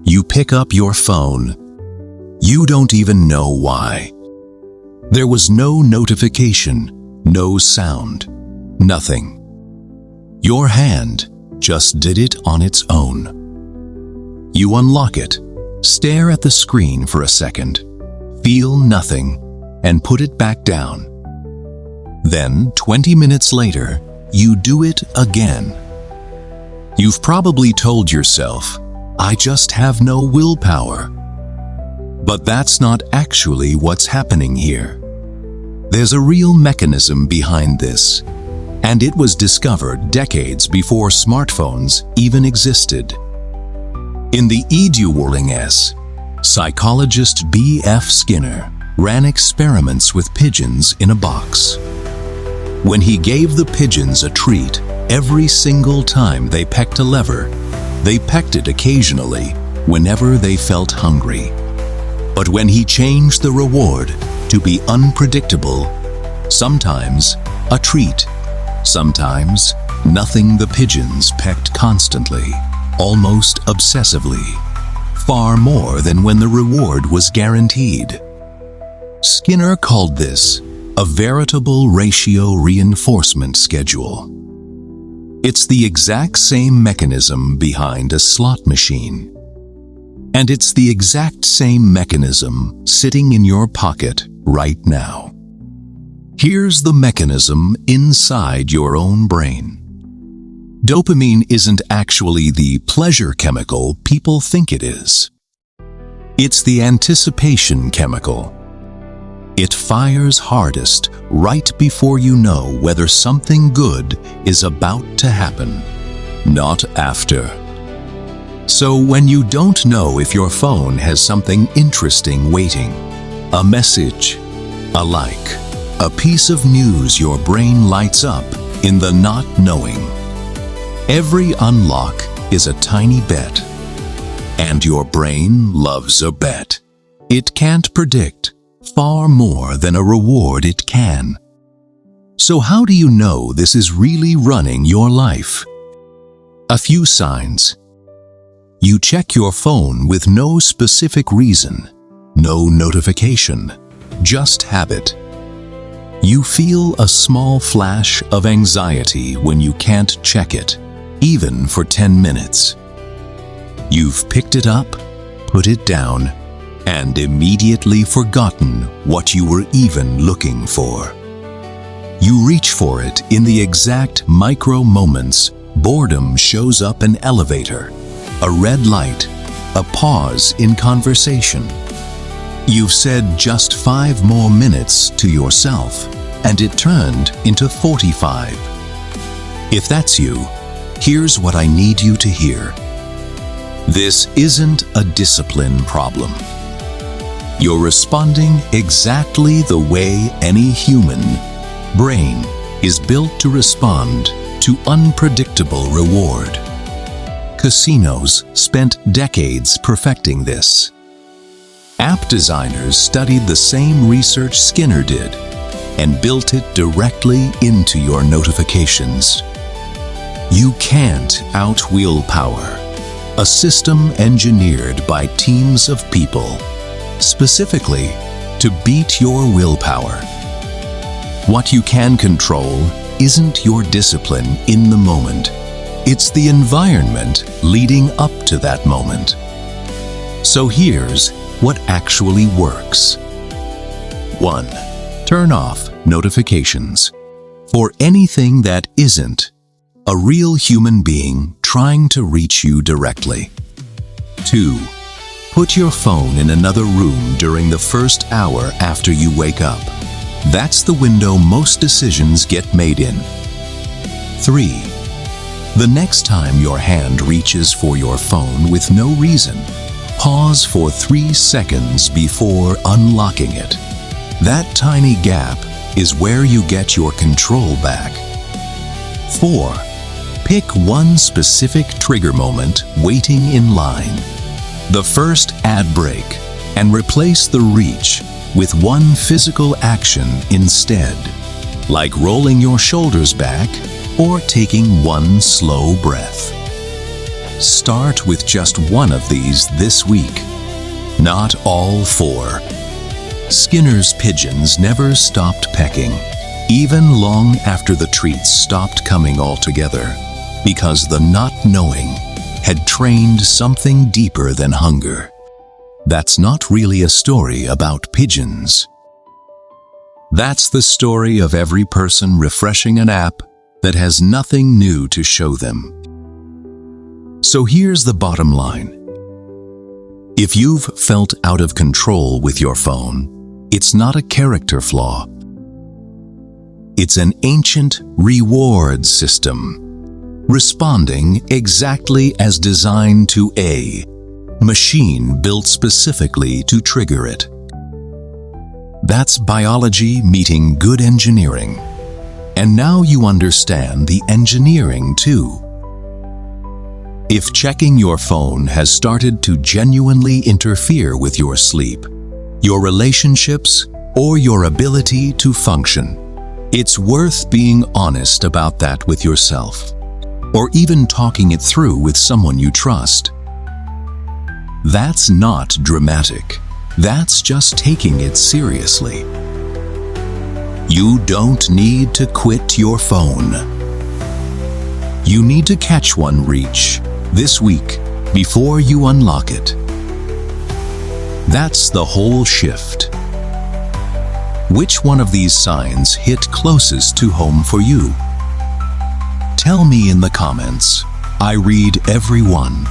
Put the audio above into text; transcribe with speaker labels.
Speaker 1: You pick up your phone. You don't even know why. There was no notification, no sound, nothing. Your hand just did it on its own. You unlock it, stare at the screen for a second, feel nothing, and put it back down. Then, 20 minutes later, you do it again. You've probably told yourself, "I just have no willpower." But that's not actually what's happening here. There's a real mechanism behind this, and it was discovered decades before smartphones even existed. In the Eduarlinges, psychologist B.F. Skinner ran experiments with pigeons in a box. When he gave the pigeons a treat every single time they pecked a lever, they pecked it occasionally whenever they felt hungry. But when he changed the reward to be unpredictable, sometimes a treat, sometimes nothing, the pigeons pecked constantly, almost obsessively, far more than when the reward was guaranteed. Skinner called this a veritable ratio reinforcement schedule. It's the exact same mechanism behind a slot machine. And it's the exact same mechanism sitting in your pocket right now. Here's the mechanism inside your own brain. Dopamine isn't actually the pleasure chemical people think it is. It's the anticipation chemical. It fires hardest right before you know whether something good is about to happen, not after. So when you don't know if your phone has something interesting waiting, a message, a like, a piece of news, your brain lights up in the not knowing. Every unlock is a tiny bet, and your brain loves a bet. It can't predict far more than a reward it can. So how do you know this is really running your life? A few signs. You check your phone with no specific reason, no notification, just habit. You feel a small flash of anxiety when you can't check it, even for 10 minutes. You've picked it up, put it down, and immediately forgotten what you were even looking for. You reach for it in the exact micro moments boredom shows up: an elevator, a red light, a pause in conversation. You've said just 5 more minutes to yourself, and it turned into 45. If that's you, here's what I need you to hear. This isn't a discipline problem. You're responding exactly the way any human brain is built to respond to unpredictable reward. Casinos spent decades perfecting this. App designers studied the same research Skinner did and built it directly into your notifications. You can't out willpower, a system engineered by teams of people, specifically to beat your willpower. What you can control isn't your discipline in the moment. It's the environment leading up to that moment. So here's what actually works. 1. Turn off notifications for anything that isn't a real human being trying to reach you directly. 2. Put your phone in another room during the first hour after you wake up. That's the window most decisions get made in. 3. The next time your hand reaches for your phone with no reason, pause for 3 seconds before unlocking it. That tiny gap is where you get your control back. 4. Pick one specific trigger moment waiting in line, the first ad break, and replace the reach with one physical action instead, like rolling your shoulders back or taking one slow breath. Start with just one of these this week, not all 4. Skinner's pigeons never stopped pecking, even long after the treats stopped coming altogether, because the not knowing had trained something deeper than hunger. That's not really a story about pigeons. That's the story of every person refreshing an app that has nothing new to show them. So here's the bottom line. If you've felt out of control with your phone, it's not a character flaw. It's an ancient reward system, responding exactly as designed to a machine built specifically to trigger it. That's biology meeting good engineering. And now you understand the engineering too. If checking your phone has started to genuinely interfere with your sleep, your relationships, or your ability to function, it's worth being honest about that with yourself, or even talking it through with someone you trust. That's not dramatic. That's just taking it seriously. You don't need to quit your phone. You need to catch one reach this week before you unlock it. That's the whole shift. Which one of these signs hit closest to home for you? Tell me in the comments. I read every one.